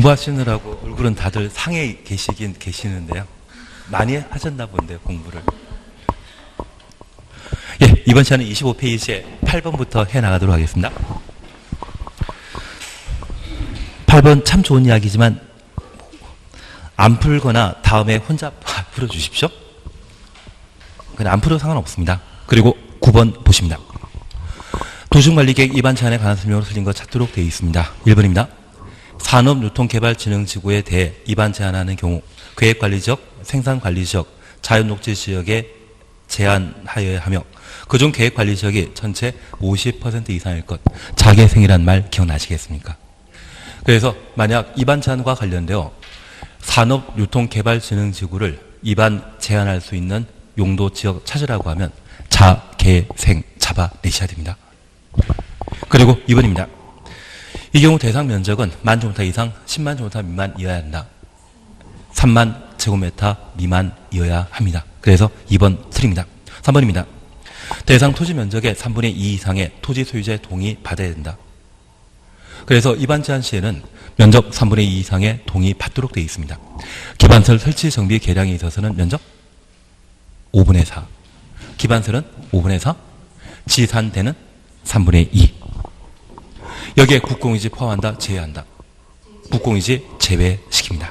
공부하시느라고 얼굴은 다들 상해 계시긴 계시는데요. 많이 하셨나 본데요, 공부를. 예, 이번 시간은 25페이지에 8번부터 해나가도록 하겠습니다. 8번 참 좋은 이야기지만 안 풀거나 다음에 혼자 풀어주십시오. 그냥 안 풀어도 상관없습니다. 그리고 9번 보십니다. 도시관리계획 위반 제한에 관한 설명으로 틀린 것 찾도록 되어 있습니다. 1번입니다. 산업유통개발진흥지구에 대해 위반 제한하는 경우 계획관리지역, 생산관리지역, 자연녹지지역에 제한하여야 하며 그중 계획관리지역이 전체 50% 이상일 것. 자개생이란 말 기억나시겠습니까? 그래서 만약 위반 제한과 관련되어 산업유통개발진흥지구를 위반 제한할 수 있는 용도 지역 찾으라고 하면 자개생 잡아내셔야 됩니다. 그리고 2번입니다. 이 경우 대상 면적은 10,000제곱미터 이상 10만 제곱미터 미만이어야 한다. 3만 제곱미터 미만이어야 합니다. 그래서 2번 틀립니다. 3번입니다. 대상 토지 면적의 3분의 2 이상의 토지 소유자의 동의 받아야 된다. 그래서 위반 제한 시에는 면적 3분의 2 이상의 동의 받도록 되어 있습니다. 기반설 설치 정비 계량에 있어서는 면적 5분의 4. 기반설은 5분의 4. 지산대는 3분의 2. 여기에 국공유지 포함한다, 제외한다. 국공유지 제외시킵니다.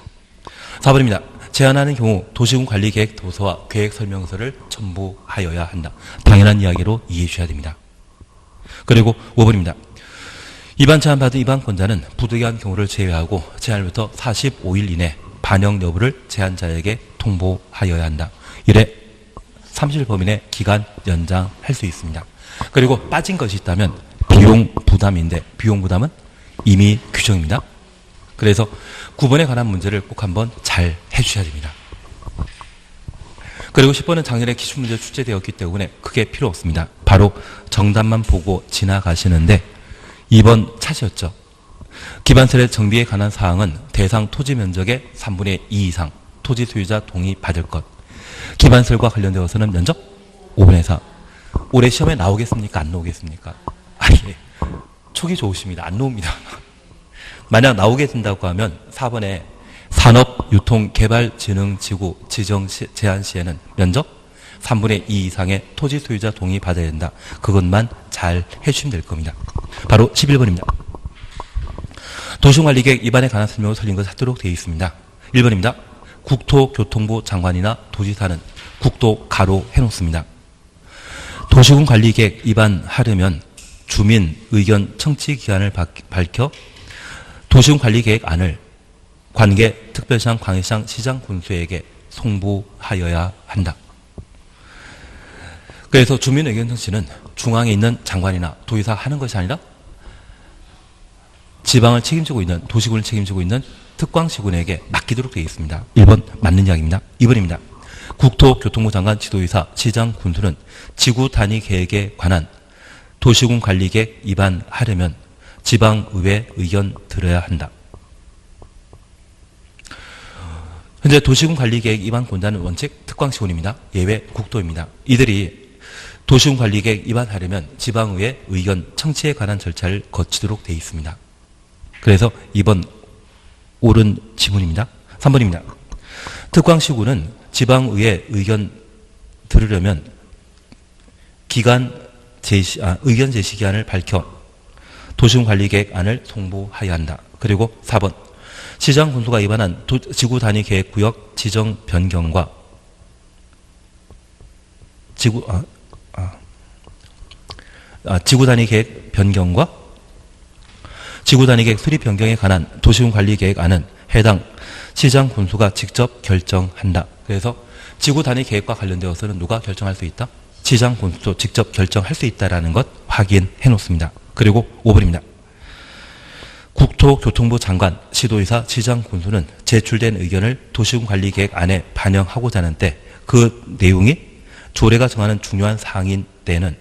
4번입니다. 제한하는 경우 도시군관리계획 도서와 계획설명서를 첨부하여야 한다. 당연한 이야기로 이해해 주셔야 됩니다. 그리고 5번입니다. 위반 제한받은 위반권자는 부득이한 경우를 제외하고 제한일부터 45일 이내 반영 여부를 제한자에게 통보하여야 한다. 이래 30일 범위 내 기간 연장할 수 있습니다. 그리고 빠진 것이 있다면 비용 부담인데 비용 부담은 임의 규정입니다. 그래서 9번에 관한 문제를 꼭 한번 잘 해주셔야 됩니다. 그리고 10번은 작년에 기출문제 출제되었기 때문에 크게 필요 없습니다. 바로 정답만 보고 지나가시는데 2번 차지였죠. 기반설의 정비에 관한 사항은 대상 토지 면적의 3분의 2 이상 토지 소유자 동의 받을 것. 기반설과 관련되어서는 면적 5분의 4. 올해 시험에 나오겠습니까? 안 나오겠습니까? 아니, 촉이 좋으십니다. 안 나옵니다. 만약 나오게 된다고 하면 4번에 산업유통개발진흥지구 지정 제한 시에는 면적 3분의 2 이상의 토지 소유자 동의 받아야 된다. 그것만 잘 해주시면 될 겁니다. 바로 11번입니다. 도시관리계획 위반에 관한 설명을 설린 것 찾도록 되어 있습니다. 1번입니다. 국토교통부 장관이나 도지사는 국도 가로 해놓습니다. 도시군관리계획 위반하려면 주민 의견 청취 기한을 밝혀 도시군관리계획안을 관계 특별시장, 광역시장, 시장 군수에게 송부하여야 한다. 그래서 주민 의견 청취는 중앙에 있는 장관이나 도지사 하는 것이 아니라 지방을 책임지고 있는 도시군을 책임지고 있는 특광시군에게 맡기도록 되어 있습니다. 1번 맞는 이야기입니다. 2번입니다. 국토교통부 장관, 지도의사, 시장 군수는 지구 단위 계획에 관한 도시군 관리계획 위반하려면 지방의회 의견 들어야 한다. 현재 도시군 관리계획 위반 권자는 원칙 특광시군입니다. 예외 국토입니다. 이들이 도시군 관리계획 위반하려면 지방의회 의견 청취에 관한 절차를 거치도록 되어 있습니다. 그래서 2번 옳은 지문입니다. 3번입니다. 특광시군은 지방의회 의견 들으려면 의견 제시 기한을 밝혀 도시군관리계획안을 송부하여야 한다. 그리고 4번 시장 군수가 위반한 지구 단위 계획구역 지정 변경과 지구 단위 계획 변경과 지구 단위 계획 수립 변경에 관한 도시군관리계획안은 해당 시장 군수가 직접 결정한다. 그래서 지구 단위 계획과 관련되어서는 누가 결정할 수 있다? 시장 군수도 직접 결정할 수 있다는 것 확인해 놓습니다. 그리고 5번입니다. 국토교통부 장관, 시도의사, 시장 군수는 제출된 의견을 도시군관리계획안에 반영하고자 하는 때 그 내용이 조례가 정하는 중요한 사항인 때는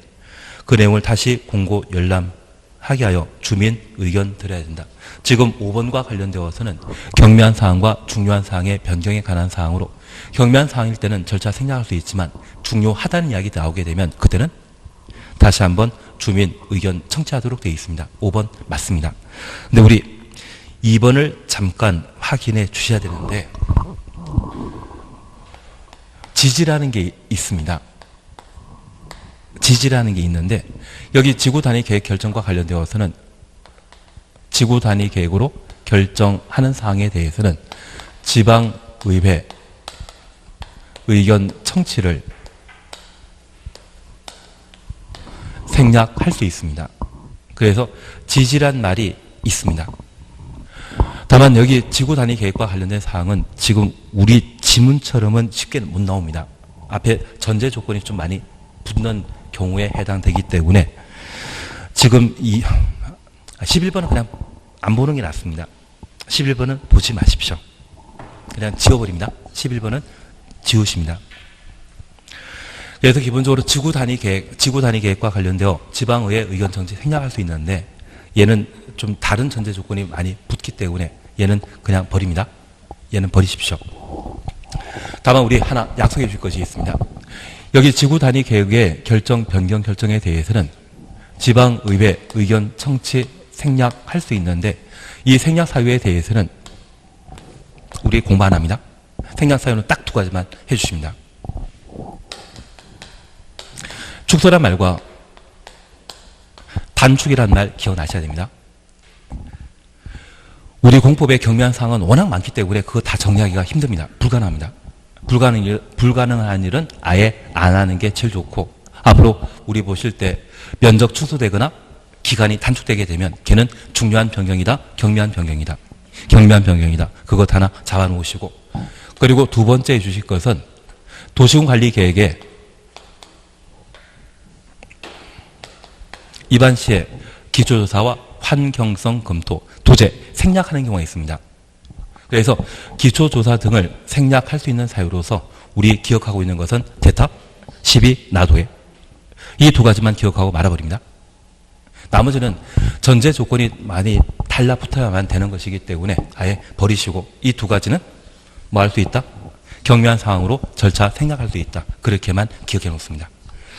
그 내용을 다시 공고 열람하게 하여 주민 의견 들어야 된다. 지금 5번과 관련되어서는 경미한 사항과 중요한 사항의 변경에 관한 사항으로 경미한 사항일 때는 절차 생략할 수 있지만 중요하다는 이야기 나오게 되면 그때는 다시 한번 주민 의견 청취하도록 되어 있습니다. 5번 맞습니다. 근데 우리 2번을 잠깐 확인해 주셔야 되는데 지지라는 게 있습니다. 지지라는 게 있는데 여기 지구 단위 계획 결정과 관련되어서는 지구 단위 계획으로 결정하는 사항에 대해서는 지방의회 의견 청취를 생략할 수 있습니다. 그래서 지지란 말이 있습니다. 다만 여기 지구 단위 계획과 관련된 사항은 지금 우리 지문처럼은 쉽게 못 나옵니다. 앞에 전제 조건이 좀 많이 붙는 경우에 해당되기 때문에 지금 이 11번은 그냥 안 보는 게 낫습니다. 11번은 보지 마십시오. 그냥 지워버립니다. 11번은 지우십니다. 그래서 기본적으로 지구 단위 계획과 관련되어 지방의회 의견 청취 생략할 수 있는데 얘는 좀 다른 전제 조건이 많이 붙기 때문에 얘는 그냥 버립니다. 얘는 버리십시오. 다만 우리 하나 약속해 줄 것이 있습니다. 여기 지구 단위 계획의 결정 변경 결정에 대해서는 지방의회 의견 청취 생략할 수 있는데 이 생략 사유에 대해서는 우리 공부 안 합니다. 생략 사유는 딱 두 가지만 해주십니다. 축소란 말과 단축이란 말 기억나셔야 됩니다. 우리 공법의 경미한 사항은 워낙 많기 때문에 그거 다 정리하기가 힘듭니다. 불가능합니다. 불가능한 일은 아예 안 하는 게 제일 좋고 앞으로 우리 보실 때 면적 축소되거나 기간이 단축되게 되면 걔는 중요한 변경이다, 경미한 변경이다. 경미한 변경이다. 그것 하나 잡아놓으시고 그리고 두 번째 해주실 것은 도시군관리계획에 입안 시에 기초조사와 환경성 검토, 도제 생략하는 경우가 있습니다. 그래서 기초조사 등을 생략할 수 있는 사유로서 우리 기억하고 있는 것은 대탑, 12, 나도에 이 두 가지만 기억하고 말아버립니다. 나머지는 전제 조건이 많이 달라붙어야만 되는 것이기 때문에 아예 버리시고 이 두 가지는 뭐 할 수 있다? 경미한 상황으로 절차 생략할 수 있다. 그렇게만 기억해 놓습니다.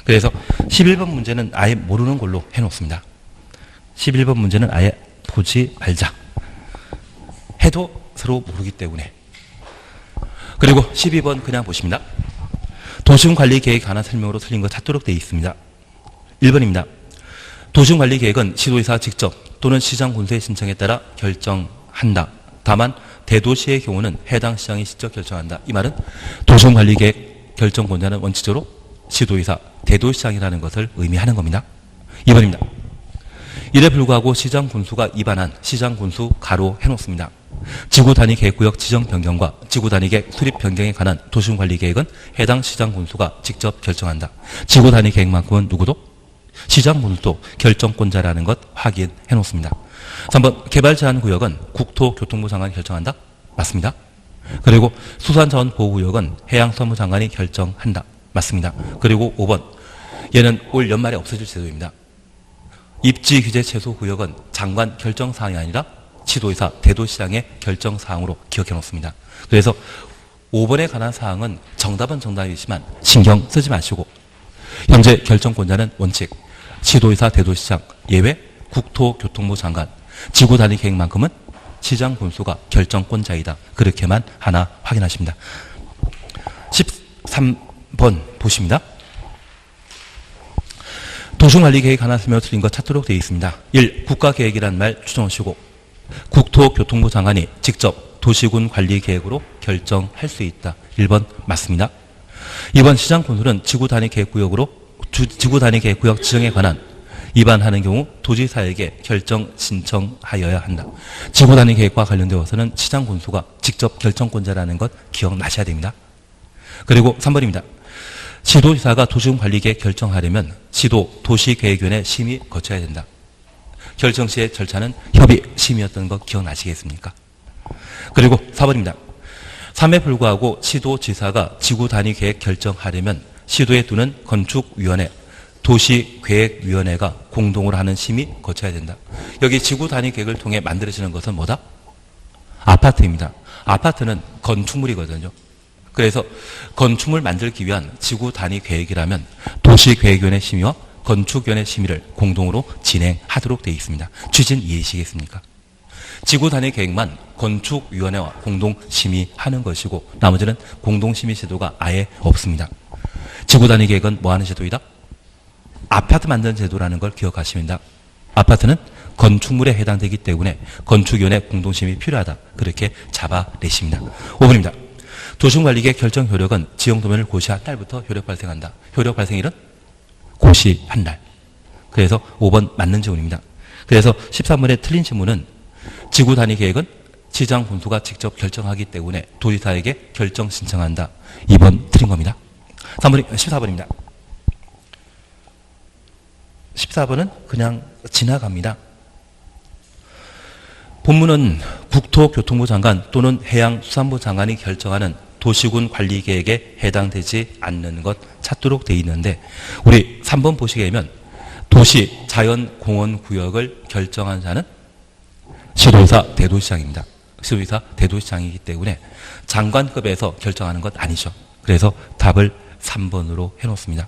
그래서 11번 문제는 아예 모르는 걸로 해놓습니다. 11번 문제는 아예 보지 말자. 해도 서로 모르기 때문에. 그리고 12번 그냥 보십니다. 도시군관리계획에 관한 설명으로 틀린 거 찾도록 되어 있습니다. 1번입니다. 도시군관리계획은 시도의사가 직접 또는 시장군수의 신청에 따라 결정한다. 다만 대도시의 경우는 해당 시장이 직접 결정한다. 이 말은 도시군관리계획 결정권자는 원칙적으로 시도의사, 대도시장이라는 것을 의미하는 겁니다. 2번입니다. 이래 불구하고 시장군수가 입안한 시장군수 가로 해놓습니다. 지구단위 계획구역 지정 변경과 지구단위 계획 수립 변경에 관한 도시군관리계획은 해당 시장군수가 직접 결정한다. 지구단위 계획만큼은 누구도? 시장군수도 결정권자라는 것 확인해 놓습니다. 3번 개발제한구역은 국토교통부 장관이 결정한다? 맞습니다. 그리고 수산자원보호구역은 해양수산부 장관이 결정한다. 맞습니다. 그리고 5번 얘는 올 연말에 없어질 제도입니다. 입지규제 최소구역은 장관 결정사항이 아니라 시도의사, 대도시장의 결정사항으로 기억해 놓습니다. 그래서 5번에 관한 사항은 정답은 정답이지만 신경 쓰지 마시고 현재 결정권자는 원칙 시도의사, 대도시장, 예외 국토교통부 장관, 지구단위 계획만큼은 시장군수가 결정권자이다. 그렇게만 하나 확인하십니다. 13번 보십니다. 도시관리계획 관한 설명을 틀린 것 찾도록 되어 있습니다. 1. 국가계획이라는 말 추정하시고 국토교통부 장관이 직접 도시군 관리계획으로 결정할 수 있다. 1번 맞습니다. 2번 시장군수는 지구단위 계획구역으로 지구단위 계획구역 지정에 관한 위반하는 경우 도지사에게 결정 신청하여야 한다. 지구단위 계획과 관련되어서는 시장군수가 직접 결정권자라는 것 기억나셔야 됩니다. 그리고 3번입니다. 시도지사가 도시군관리계획 결정하려면 시도 도시계획위원회 심의 거쳐야 된다. 결정 시의 절차는 협의 심의였던 거 기억나시겠습니까? 그리고 4번입니다. 3에 불구하고 시도지사가 지구단위 계획 결정하려면 시도에 두는 건축위원회, 도시계획위원회가 공동으로 하는 심의 거쳐야 된다. 여기 지구단위 계획을 통해 만들어지는 것은 뭐다? 아파트입니다. 아파트는 건축물이거든요. 그래서 건축물 만들기 위한 지구단위 계획이라면 도시계획위원회 심의와 건축위원회 심의를 공동으로 진행하도록 되어 있습니다. 취지는 이해하시겠습니까? 지구 단위 계획만 건축위원회와 공동 심의하는 것이고 나머지는 공동 심의 제도가 아예 없습니다. 지구 단위 계획은 뭐 하는 제도이다? 아파트 만드는 제도라는 걸 기억하십니다. 아파트는 건축물에 해당되기 때문에 건축위원회 공동심이 필요하다. 그렇게 잡아내십니다. 5번입니다. 도시관리계획 결정 효력은 지형도면을 고시한 날부터 효력 발생한다. 효력 발생일은 고시한 날. 그래서 5번 맞는 질문입니다. 그래서 13번의 틀린 질문은 지구 단위 계획은 지장 군수가 직접 결정하기 때문에 도지사에게 결정 신청한다. 2번 틀린 겁니다. 14번입니다. 14번은 그냥 지나갑니다. 본문은 국토교통부 장관 또는 해양수산부 장관이 결정하는 도시군 관리계획에 해당되지 않는 것 찾도록 되어 있는데 우리 3번 보시게 되면 도시 자연공원구역을 결정한 자는 시도의사 대도시장입니다. 시도의사 대도시장이기 때문에 장관급에서 결정하는 것 아니죠. 그래서 답을 3번으로 해놓습니다.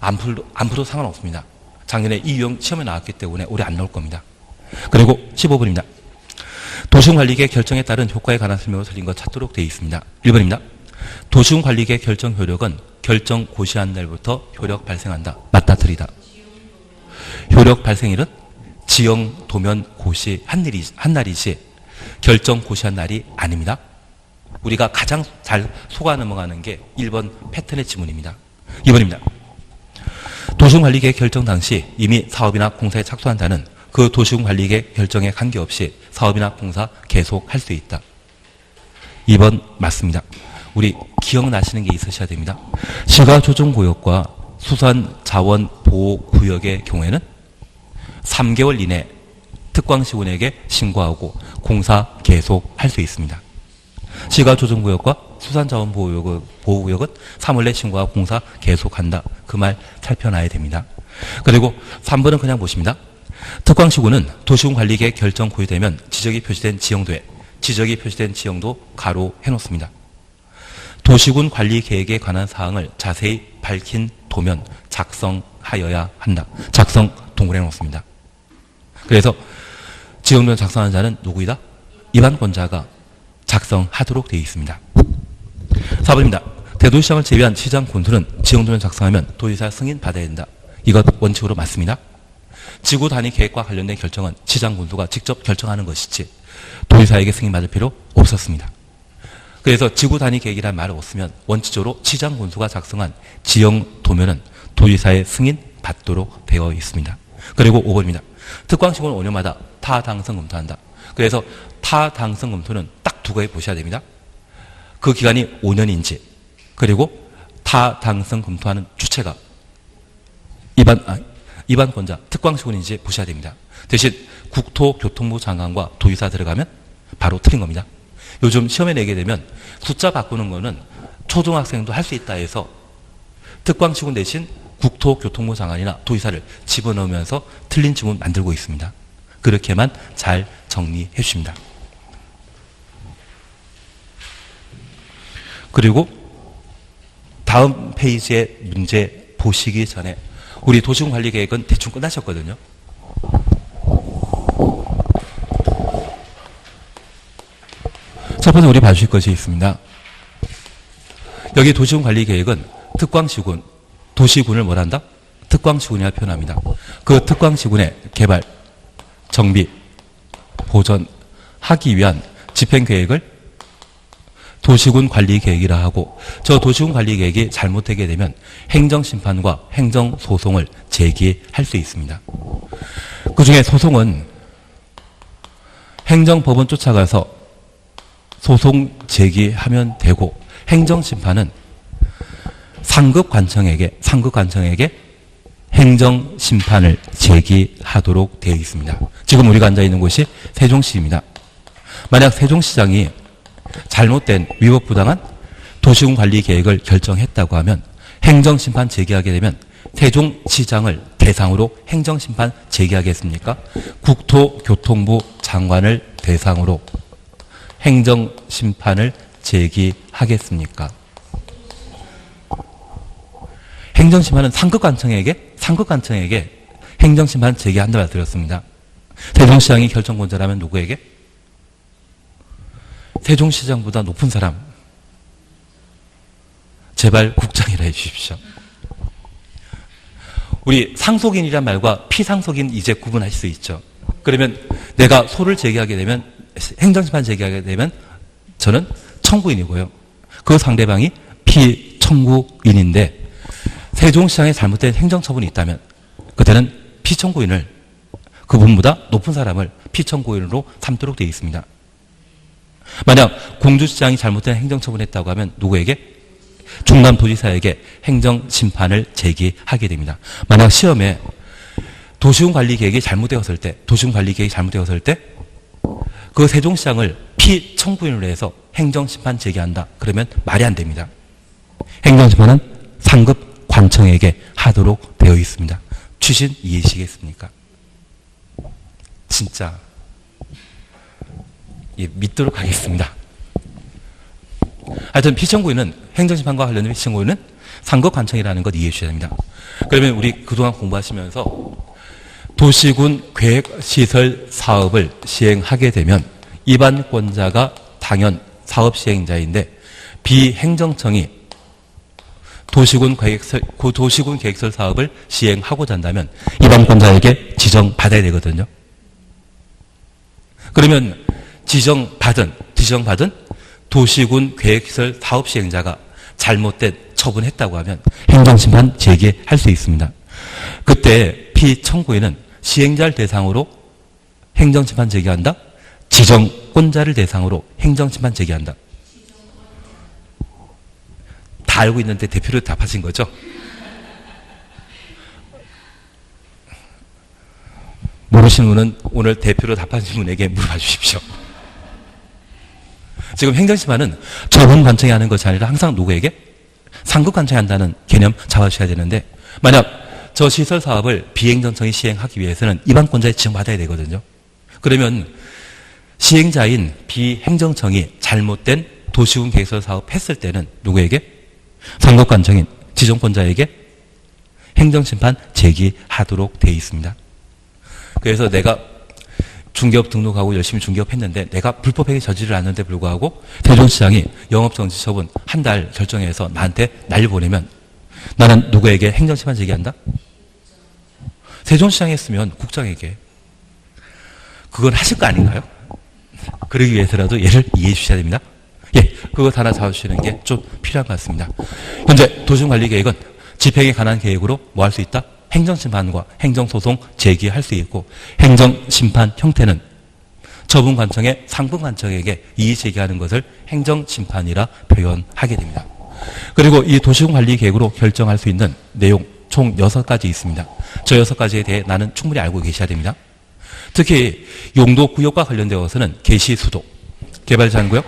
안 풀도 상관없습니다. 작년에 이 유형 시험에 나왔기 때문에 올해 안 나올 겁니다. 그리고 15번입니다. 도시군관리계획 결정에 따른 효과에 관한 설명을 틀린 것 찾도록 되어 있습니다. 1번입니다. 도시군관리계획 결정 효력은 결정 고시한 날부터 효력 발생한다. 맞다 틀리다. 효력 발생일은 지형 도면 고시한 날이지 결정 고시한 날이 아닙니다. 우리가 가장 잘 속아 넘어가는 게 1번 패턴의 지문입니다. 2번입니다. 도시군관리계획 결정 당시 이미 사업이나 공사에 착수한 자는 그 도시군관리계획 결정에 관계없이 사업이나 공사 계속할 수 있다. 2번 맞습니다. 우리 기억나시는 게 있으셔야 됩니다. 시가조정구역과 수산자원보호구역의 경우에는 3개월 이내 특광시군에게 신고하고 공사 계속할 수 있습니다. 시가조정구역과 수산자원보호구역은 3월 내 신고하고 공사 계속한다. 그 말 살펴놔야 됩니다. 그리고 3번은 그냥 보십니다. 특광시군은 도시군관리계획 결정 고유되면 지적이 표시된 지형도에 지적이 표시된 지형도 가로 해놓습니다. 도시군관리계획에 관한 사항을 자세히 밝힌 도면 작성하여야 한다. 작성 동그래 놓습니다. 그래서 지형도면 작성하는 자는 누구이다? 입안권자가 작성하도록 되어 있습니다. 4번입니다. 대도시장을 제외한 시장 군수는 지형도면 작성하면 도지사 승인 받아야 된다. 이것 원칙으로 맞습니다. 지구 단위 계획과 관련된 결정은 시장 군수가 직접 결정하는 것이지 도지사에게 승인받을 필요 없었습니다. 그래서 지구 단위 계획이라는 말을 없으면 원칙적으로 시장 군수가 작성한 지형 도면은 도지사의 승인 받도록 되어 있습니다. 그리고 5번입니다. 특광시군은 5년마다 타당성 검토한다. 그래서 타당성 검토는 딱 두 가지 보셔야 됩니다. 그 기간이 5년인지 그리고 타당성 검토하는 주체가 입안권자 특광시군인지 보셔야 됩니다. 대신 국토교통부 장관과 도지사 들어가면 바로 틀린 겁니다. 요즘 시험에 내게 되면 숫자 바꾸는 거는 초등학생도 할 수 있다 해서 특광시군 대신 국토교통부 장관이나 도지사를 집어넣으면서 틀린 지문 만들고 있습니다. 그렇게만 잘 정리해 주십니다. 그리고 다음 페이지의 문제 보시기 전에 우리 도시군관리계획은 대충 끝나셨거든요. 첫 번째 우리 봐주실 것이 있습니다. 여기 도시군관리계획은 특광시군, 도시군을 뭘 한다? 특광시군이라 표현합니다. 그 특광시군의 개발, 정비, 보전하기 위한 집행계획을 도시군관리계획이라 하고 저 도시군관리계획이 잘못되게 되면 행정심판과 행정소송을 제기할 수 있습니다. 그중에 소송은 행정법원 쫓아가서 소송 제기하면 되고 행정심판은 상급관청에게 행정심판을 제기하도록 되어 있습니다. 지금 우리가 앉아있는 곳이 세종시입니다. 만약 세종시장이 잘못된 위법부당한 도시군관리계획을 결정했다고 하면 행정심판 제기하게 되면 세종시장을 대상으로 행정심판 제기하겠습니까? 국토교통부 장관을 대상으로 행정심판을 제기하겠습니까? 행정심판은 상급관청에게 행정심판 제기한다고 들었습니다. 세종시장이 결정권자라면 누구에게? 세종시장보다 높은 사람, 제발 국장이라 해주십시오. 우리 상속인이란 말과 피상속인 이제 구분할 수 있죠. 그러면 내가 소를 제기하게 되면, 행정심판 제기하게 되면 저는 청구인이고요. 그 상대방이 피청구인인데 세종시장에 잘못된 행정처분이 있다면 그때는 피청구인을, 그분보다 높은 사람을 피청구인으로 삼도록 되어 있습니다. 만약 공주시장이 잘못된 행정처분을 했다고 하면 누구에게? 충남도지사에게 행정심판을 제기하게 됩니다. 만약 시험에 도시군관리계획이 잘못되었을 때, 그 세종시장을 피청구인으로 해서 행정심판 제기한다. 그러면 말이 안 됩니다. 행정심판은 상급 관청에게 하도록 되어 있습니다. 취신 이해시겠습니까? 진짜 믿도록 하겠습니다. 하여튼 피청구인은, 행정심판과 관련된 피청구인은 상급 관청이라는 것 이해해 주셔야 됩니다. 그러면 우리 그동안 공부하시면서 도시군 계획시설 사업을 시행하게 되면 입안권자가 당연 사업 시행자인데 비행정청이 도시군 계획시설 사업을 시행하고자 한다면 입안권자에게 지정받아야 되거든요. 그러면 지정받은 도시군 계획시설 사업 시행자가 잘못된 처분했다고 하면 행정심판 제기할 수 있습니다. 그때 피청구인은 시행자를 대상으로 행정심판 제기한다. 지정권자를 대상으로 행정심판 제기한다. 다 알고 있는데 대표로 답하신 거죠? 모르시는 분은 오늘 대표로 답하신 분에게 물어봐 주십시오. 지금 행정심판은 처분 관청이 하는 것이 아니라 항상 누구에게? 상급 관청이 한다는 개념 잡아주셔야 되는데, 만약 저 시설 사업을 비행정청이 시행하기 위해서는 입안권자에 지정받아야 되거든요. 그러면 시행자인 비행정청이 잘못된 도시군 계획시설 사업 했을 때는 누구에게? 상급 관청인 지정권자에게 행정심판 제기하도록 되어 있습니다. 그래서 내가 중개업 등록하고 열심히 중개업했는데 내가 불법행위 저지를 않는데 불구하고 세종시장이 영업정지처분 한 달 결정해서 나한테 날 보내면 나는 누구에게 행정심판 제기한다? 세종시장에 했으면 국장에게. 그건 하실 거 아닌가요? 그러기 위해서라도 얘를 이해해 주셔야 됩니다. 예, 그것 하나 잡아주시는 게 좀 필요한 것 같습니다. 현재 도시군관리계획은 집행에 관한 계획으로 뭐 할 수 있다? 행정심판과 행정소송 제기할 수 있고, 행정심판 형태는 처분관청의 상분관청에게 이의 제기하는 것을 행정심판이라 표현하게 됩니다. 그리고 이 도시군관리계획으로 결정할 수 있는 내용 총 6가지 있습니다. 저 6가지에 대해 나는 충분히 알고 계셔야 됩니다. 특히 용도구역과 관련되어서는 계시수도, 개발제한구역,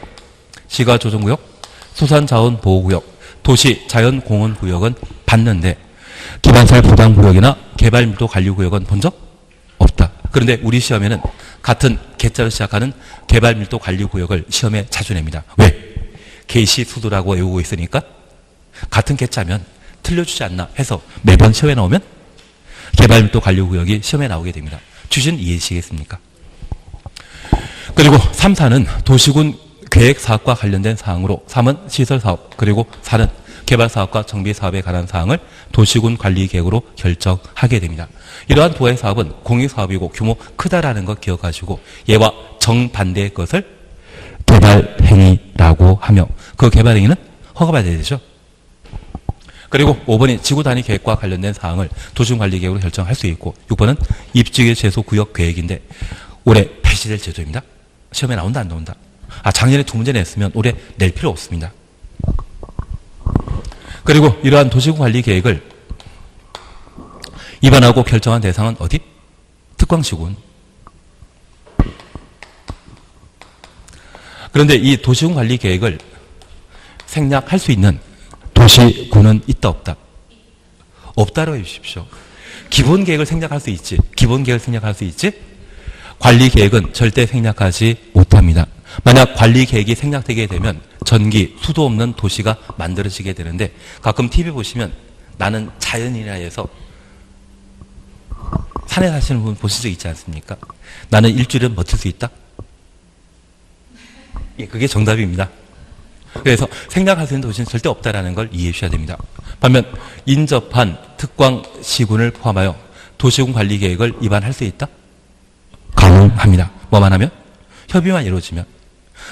시가조정구역, 수산자원보호구역, 도시자연공원구역은 봤는데 기반시설 보장구역이나 개발밀도관리구역은 본 적 없다. 그런데 우리 시험에는 같은 개자로 시작하는 개발밀도관리구역을 시험에 자주 냅니다. 왜? 계시수도라고 외우고 있으니까 같은 개자면 틀려주지 않나 해서 매번 시험에 나오면 개발밀도관리구역이 시험에 나오게 됩니다. 취지는 이해하시겠습니까? 그리고 3, 4는 도시군 계획사업과 관련된 사항으로 3은 시설사업, 그리고 4는 개발사업과 정비사업에 관한 사항을 도시군 관리계획으로 결정하게 됩니다. 이러한 도의 사업은 공익사업이고 규모 크다라는 것 기억하시고 얘와 정반대의 것을 개발행위라고 하며 그 개발행위는 허가받아야 되죠. 그리고 5번이 지구단위 계획과 관련된 사항을 도시군관리계획으로 결정할 수 있고, 6번은 입지계 제소 구역 계획인데 올해 폐지될 제도입니다. 시험에 나온다 안 나온다? 작년에 2문제 냈으면 올해 낼 필요 없습니다. 그리고 이러한 도시군관리계획을 입안하고 결정한 대상은 어디? 특광시군. 그런데 이 도시군관리계획을 생략할 수 있는 도시군은 있다 없다? 없다로 해주십시오. 기본계획을 생략할 수 있지. 기본계획을 생략할 수 있지. 관리계획은 절대 생략하지 못합니다. 만약 관리계획이 생략되게 되면 전기, 수도 없는 도시가 만들어지게 되는데, 가끔 TV 보시면 나는 자연이라 해서 산에 사시는 분 보신 적 있지 않습니까? 나는 일주일은 버틸 수 있다? 예, 그게 정답입니다. 그래서 생략할 수 있는 도시는 절대 없다라는 걸 이해해 주셔야 됩니다. 반면 인접한 특광 시군을 포함하여 도시군 관리 계획을 위반할 수 있다? 가능합니다. 뭐만 하면? 협의만 이루어지면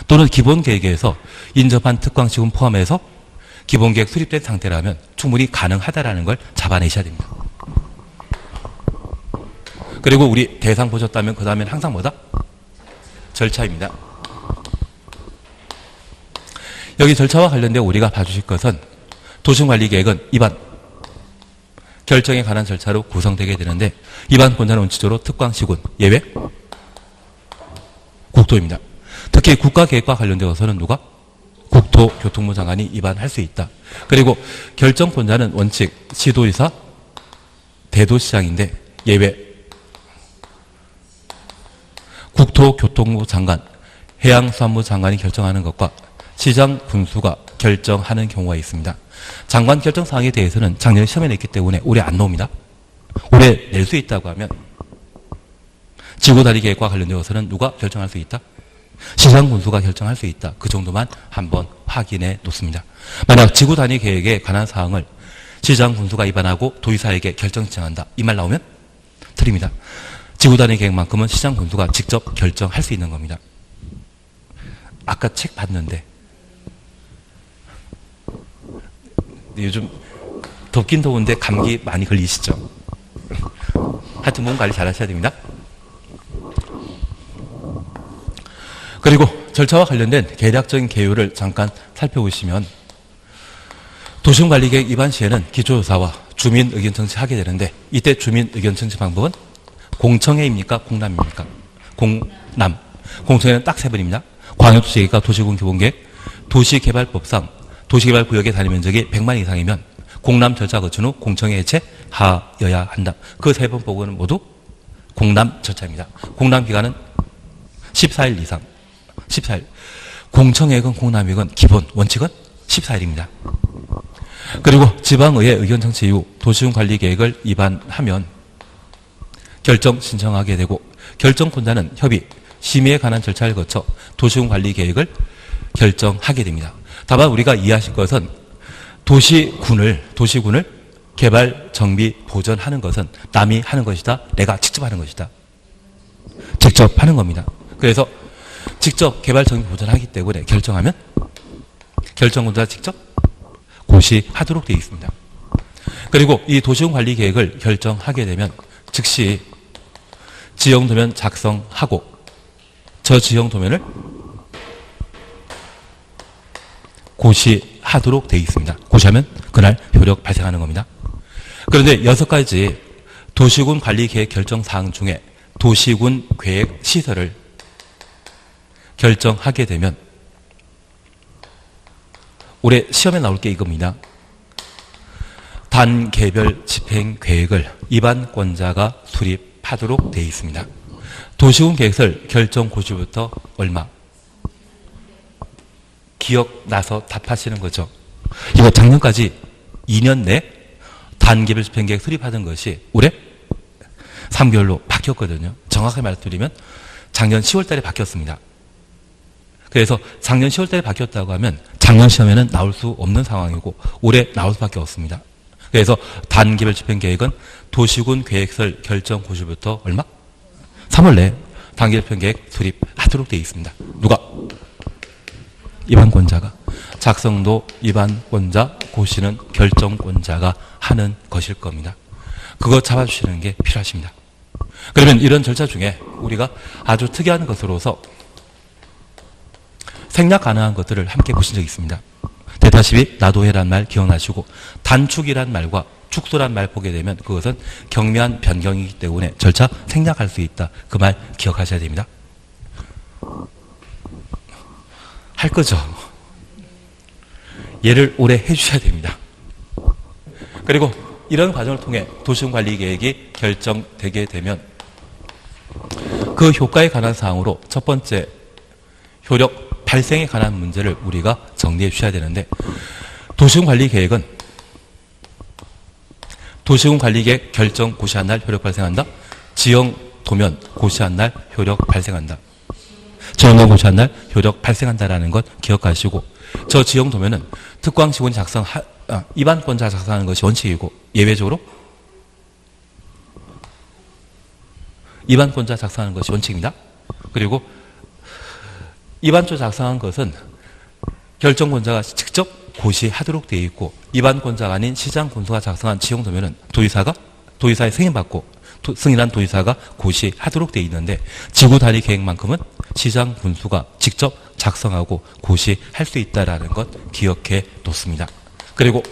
또는 기본 계획에서 인접한 특광 시군 포함해서 기본 계획 수립된 상태라면 충분히 가능하다라는 걸 잡아내셔야 됩니다. 그리고 우리 대상 보셨다면 그 다음엔 항상 뭐다? 절차입니다. 여기 절차와 관련되어 우리가 봐주실 것은 도시군관리계획은 위반 결정에 관한 절차로 구성되게 되는데 위반 권자는 원칙적으로 특광시군 예외 국토입니다. 특히 국가계획과 관련되어서는 누가? 국토교통부 장관이 위반할 수 있다. 그리고 결정 권자는 원칙 시도의사 대도시장인데 예외 국토교통부 장관 해양수산부 장관이 결정하는 것과 시장 군수가 결정하는 경우가 있습니다. 장관 결정 사항에 대해서는 작년에 시험에 냈기 때문에 올해 안 나옵니다. 올해 낼 수 있다고 하면 지구다리 계획과 관련되어서는 누가 결정할 수 있다? 시장 군수가 결정할 수 있다. 그 정도만 한번 확인해 놓습니다. 만약 지구단위 계획에 관한 사항을 시장 군수가 위반하고 도의사에게 결정 신청한다. 이 말 나오면 틀립니다. 지구단위 계획만큼은 시장 군수가 직접 결정할 수 있는 겁니다. 아까 책 봤는데 요즘 덥긴 더운데 감기 많이 걸리시죠? 하여튼 몸 관리 잘 하셔야 됩니다. 그리고 절차와 관련된 계략적인 개요를 잠깐 살펴보시면 도시군관리계획 위반 시에는 기초조사와 주민 의견 청취하게 되는데 이때 주민 의견 청취 방법은 공청회입니까? 공람입니까? 공람. 공청회는 딱 세 번입니다. 광역도시계획과 도시군 기본계획, 도시개발법상 도시개발구역의 단위면적이 100만 이상이면 공람 절차 거친 후 공청회 개최하여야 한다. 그 세 번 보고는 모두 공람 절차입니다. 공람 기간은 14일 이상. 14일. 공청회건 공람이건 기본 원칙은 14일입니다. 그리고 지방의회 의견 청취 이후 도시군 관리 계획을 위반하면 결정 신청하게 되고 결정권자는 협의, 심의에 관한 절차를 거쳐 도시군 관리 계획을 결정하게 됩니다. 다만 우리가 이해하실 것은 도시군을 개발, 정비, 보전하는 것은 남이 하는 것이다. 내가 직접 하는 것이다. 직접 하는 겁니다. 그래서 직접 개발, 정비, 보전하기 때문에 결정하면 결정권자가 직접 고시하도록 되어 있습니다. 그리고 이 도시군 관리 계획을 결정하게 되면 즉시 지형도면 작성하고 저 지형도면을 고시하도록 되어 있습니다. 고시하면 그날 효력 발생하는 겁니다. 그런데 6가지 도시군 관리 계획 결정 사항 중에 도시군 계획 시설을 결정하게 되면 올해 시험에 나올 게 이겁니다. 단계별 집행 계획을 위반권자가 수립하도록 되어 있습니다. 도시군 계획설 결정 고시부터 얼마? 기억나서 답하시는 거죠. 이거 작년까지 2년 내 단계별 집행계획 수립하던 것이 올해 3개월로 바뀌었거든요. 정확하게 말씀드리면 작년 10월 달에 바뀌었습니다. 그래서 작년 10월 달에 바뀌었다고 하면 작년 시험에는 나올 수 없는 상황이고 올해 나올 수밖에 없습니다. 그래서 단계별 집행계획은 도시군 계획설 결정 고시부터 얼마? 3월 내에 단계별 집행계획 수립하도록 되어 있습니다. 누가? 위반권자가. 작성도 위반권자, 고시는 결정권자가 하는 것일 겁니다. 그거 잡아주시는 게 필요하십니다. 그러면 이런 절차 중에 우리가 아주 특이한 것으로서 생략 가능한 것들을 함께 보신 적이 있습니다. 대다시피 나도 해란 말 기억나시고 단축이란 말과 축소란 말 보게 되면 그것은 경미한 변경이기 때문에 절차 생략할 수 있다. 그 말 기억하셔야 됩니다. 할 거죠. 얘를 오래 해주셔야 됩니다. 그리고 이런 과정을 통해 도시군관리계획이 결정되게 되면 그 효과에 관한 사항으로 첫 번째 효력 발생에 관한 문제를 우리가 정리해 주셔야 되는데 도시군관리계획은 도시군관리계획 결정 고시한 날 효력 발생한다. 지형 도면 고시한 날 효력 발생한다. 지형도면 고시한 날 효력 발생한다라는 것 기억하시고, 저 지형도면은 특광시군이 입안권자 작성하는 것이 원칙이고, 예외적으로 입안권자 작성하는 것이 원칙입니다. 그리고 입안조 작성한 것은 결정권자가 직접 고시하도록 되어 있고, 입안권자가 아닌 시장군수가 작성한 지형도면은 도의사의 승인받고 승인한 도의사가 고시하도록 되어 있는데, 지구단위 계획만큼은 시장군수가 직접 작성하고 고시할 수 있다는 것 기억해 놓습니다. 그리고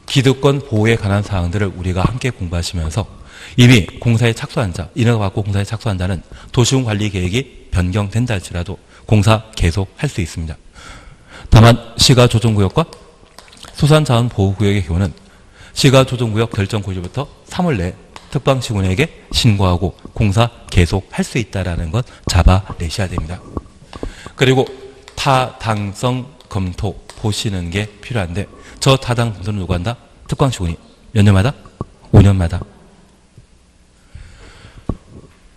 기득권 보호에 관한 사항들을 우리가 함께 공부하시면서 이미 공사에 착수한 자, 인허가 받고 공사에 착수한 자는 도시군 관리 계획이 변경된다 할지라도 공사 계속할 수 있습니다. 다만 시가조정구역과 수산자원보호구역의 경우는 시가조정구역 결정 고시부터 3월 내에 특방시군에게 신고하고 공사 계속할 수 있다는 것 잡아내셔야 됩니다. 그리고 타당성 검토 보시는 게 필요한데, 저 타당 검토는 누가 한다? 특방시군이. 몇 년마다? 5년마다.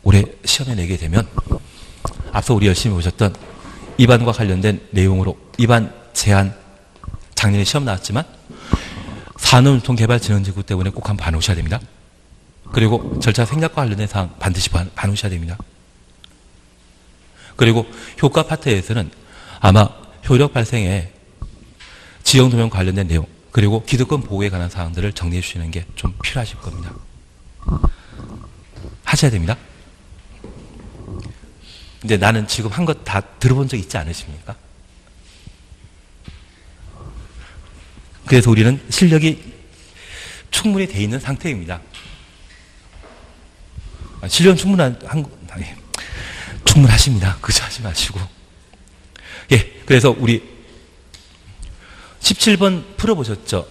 올해 시험에 내게 되면 앞서 우리 열심히 보셨던 입안과 관련된 내용으로 입안 제한, 작년에 시험 나왔지만 산업유통개발진흥지구 때문에 꼭 한번 봐놓으셔야 됩니다. 그리고 절차 생략과 관련된 사항 반드시 봐놓으셔야 됩니다. 그리고 효과 파트에서는 아마 효력 발생에 지형도면 관련된 내용, 그리고 기득권 보호에 관한 사항들을 정리해 주시는 게 좀 필요하실 겁니다. 하셔야 됩니다. 근데 나는 지금 한 것 다 들어본 적 있지 않으십니까? 그래서 우리는 실력이 충분히 돼 있는 상태입니다. 실력은 충분하십니다. 그저 하지 마시고. 예, 그래서 우리 17번 풀어보셨죠?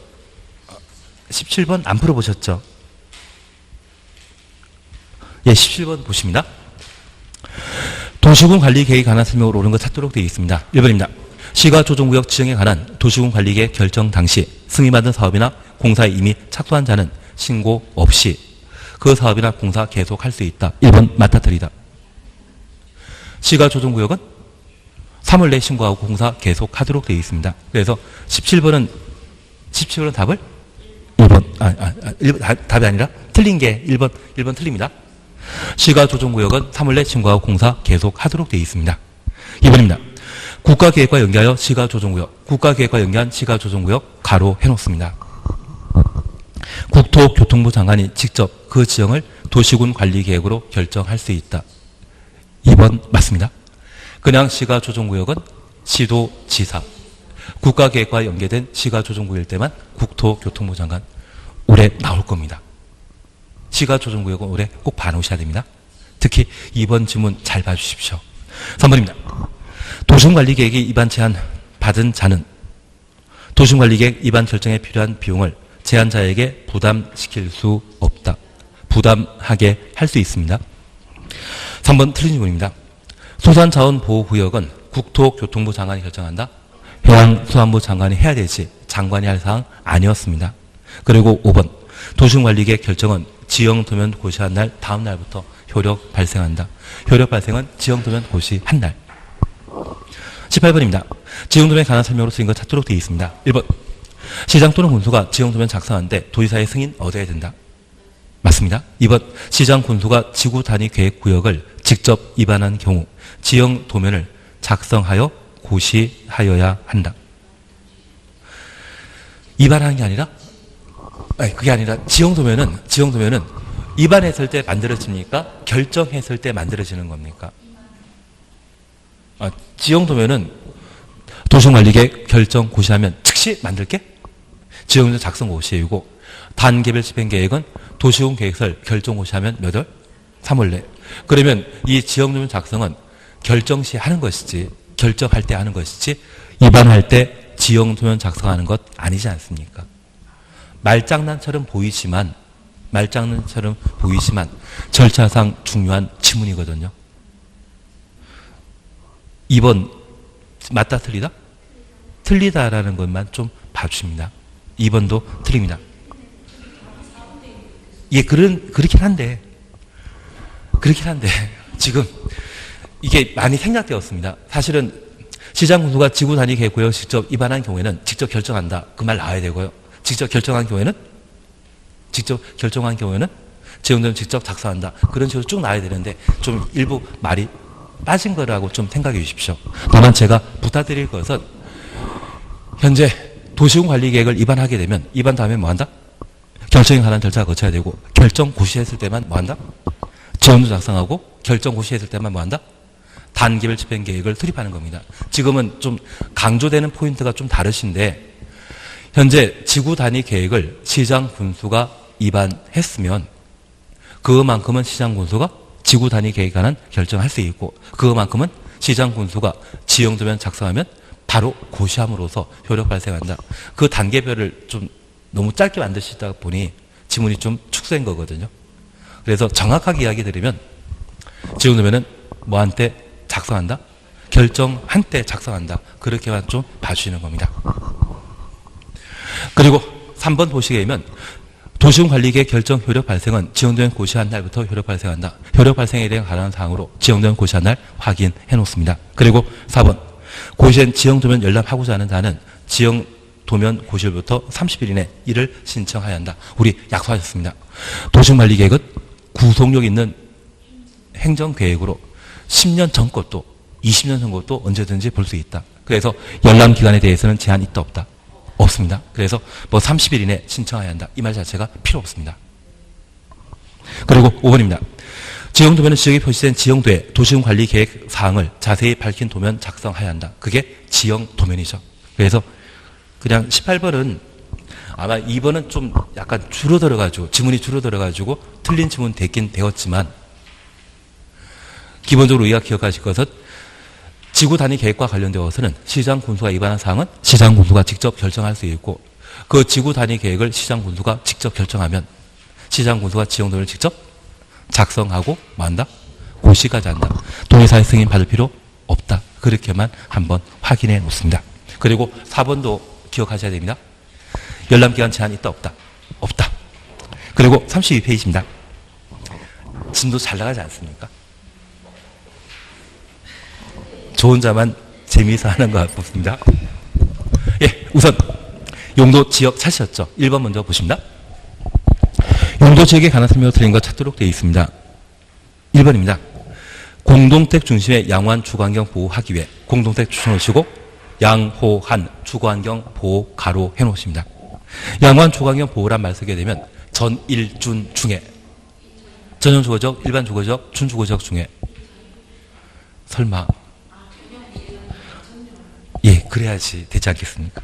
17번 안 풀어보셨죠? 예, 17번 보십니다. 도시군 관리 계획에 관한 설명으로 옳은 것 찾도록 되어 있습니다. 1번입니다. 시가조정구역 지정에 관한 도시군 관리계획 결정 당시 승인받은 사업이나 공사에 이미 착수한 자는 신고 없이 그 사업이나 공사 계속할 수 있다. 1번 맞다 틀리다. 시가조정구역은 3월 내 신고하고 공사 계속하도록 되어 있습니다. 그래서 17번은 답을 1번, 답이 아니라 틀린 게 1번 틀립니다. 시가조정구역은 3월 내 신고하고 공사 계속하도록 되어 있습니다. 2번입니다. 국가계획과 연계하여 시가조정구역, 국가계획과 연계한 시가조정구역 가로 해놓습니다. 국토교통부 장관이 직접 그 지형을 도시군 관리계획으로 결정할 수 있다. 2번 맞습니다. 그냥 시가조정구역은 시도지사, 국가계획과 연계된 시가조정구역일 때만 국토교통부 장관 올해 나올 겁니다. 시가조정구역은 올해 꼭 봐놓으셔야 됩니다. 특히 2번 지문 잘 봐주십시오. 3번입니다. 도시군관리계획이 입안 제한 받은 자는 도시군관리계획 입안 결정에 필요한 비용을 제한자에게 부담시킬 수 없다. 부담하게 할 수 있습니다. 3번 틀린 질문입니다. 수산자원보호구역은 국토교통부 장관이 결정한다. 해양수산부 장관이 해야 되지 장관이 할 사항 아니었습니다. 그리고 5번 도시군관리계획 결정은 지형도면 고시한 날 다음 날부터 효력 발생한다. 효력 발생은 지형도면 고시한 날. 18번입니다. 지형도면에 관한 설명으로 쓰인 것 찾도록 되어 있습니다. 1번 시장 또는 군수가 지형도면 작성하는데 도의사의 승인 얻어야 된다. 맞습니다. 2번 시장 군수가 지구 단위 계획 구역을 직접 입안한 경우 지형도면을 작성하여 고시하여야 한다. 입안하는 게 아니라 그게 아니라 지형도면은 입안했을 때 만들어집니까? 결정했을 때 만들어지는 겁니까? 지형도면은 도시관리계획 결정 고시하면 즉시 만들게? 지형도면 작성 고시이고 단계별 집행계획은 도시군 계획설 결정 고시하면 몇 월? 3월 내. 그러면 이 지형도면 작성은 결정 시 하는 것이지 결정할 때 하는 것이지 입안할 때 지형도면 작성하는 것 아니지 않습니까? 말장난처럼 보이지만 절차상 중요한 지문이거든요. 2번 맞다 틀리다? 틀리다라는 것만 좀 봐주십니다. 2번도 틀립니다. 예, 그렇긴 한데 지금 이게 많이 생략되었습니다. 사실은 시장군수가 지구단위계획구역을 직접 입안한 경우에는 직접 결정한다. 그 말 나와야 되고요. 직접 결정한 경우에는 지형도면 직접 작성한다. 그런 식으로 쭉 나와야 되는데 좀 일부 말이 빠진 거라고 좀 생각해 주십시오. 다만 제가 부탁드릴 것은 현재 도시군관리계획을 입안하게 되면 입안 다음에 뭐 한다? 결정에 관한 절차가 거쳐야 되고 결정 고시했을 때만 뭐 한다? 지원도 작성하고 결정 고시했을 때만 뭐 한다? 단계별 집행계획을 수립하는 겁니다. 지금은 좀 강조되는 포인트가 좀 다르신데 현재 지구단위계획을 시장군수가 입안했으면 그만큼은 시장군수가 지구단위계획에 관한 결정을 할 수 있고 그만큼은 시장군수가 지형도면 작성하면 바로 고시함으로써 효력 발생한다. 그 단계별을 좀 너무 짧게 만드시다 보니 지문이 좀 축소된 거거든요. 그래서 정확하게 이야기 드리면 지형도면은 뭐한테 작성한다? 결정한 때 작성한다. 그렇게만 좀 봐주시는 겁니다. 그리고 3번 보시게 되면 도시군관리계획 결정 효력 발생은 지정된 고시한 날부터 효력 발생한다. 효력 발생에 대한 관한 사항으로 지정된 고시한 날 확인해 놓습니다. 그리고 4번 고시엔 지형도면 열람하고자 하는 자는 지형도면 고시일부터 30일 이내 이를 신청하여야 한다. 우리 약속하셨습니다. 도시군관리계획은 구속력 있는 행정계획으로 10년 전 것도 20년 전 것도 언제든지 볼 수 있다. 그래서 열람 기간에 대해서는 제한이 있다 없다? 없습니다. 그래서 뭐 30일 이내 신청해야 한다. 이 말 자체가 필요 없습니다. 그리고 5번입니다. 지형도면은 지역에 표시된 지형도에 도시군관리계획 사항을 자세히 밝힌 도면 작성해야 한다. 그게 지형도면이죠. 그래서 그냥 18번은 아마 2번은 좀 약간 줄어들어가지고 지문이 줄어들어가지고 틀린 지문 됐긴 되었지만 기본적으로 우리가 기억하실 것은 지구단위 계획과 관련되어서는 시장군수가 입안한 사항은 시장군수가 직접 결정할 수 있고 그 지구단위 계획을 시장군수가 직접 결정하면 시장군수가 지형도면을 직접 작성하고 뭐한다? 고시까지 한다. 동의사의 승인 받을 필요 없다. 그렇게만 한번 확인해 놓습니다. 그리고 4번도 기억하셔야 됩니다. 열람기간 제한 있다 없다? 없다. 그리고 32페이지입니다. 진도 잘 나가지 않습니까? 저 혼자만 재미있어 하는 것 같습니다. 예, 우선 용도 지역 찾으셨죠? 1번 먼저 보십니다. 용도 지역에 관한 설명을 드린 것 찾도록 되어 있습니다. 1번입니다. 공동택 중심의 양호한 주거환경 보호하기 위해 공동택 추천하시고 양호한 주거환경 보호 가로 해놓으십니다. 양호한 주거환경 보호란 말 쓰게 되면 전일준 중에 전용주거지역, 일반주거지역, 준주거지역 중에 설마 예, 그래야지 되지 않겠습니까?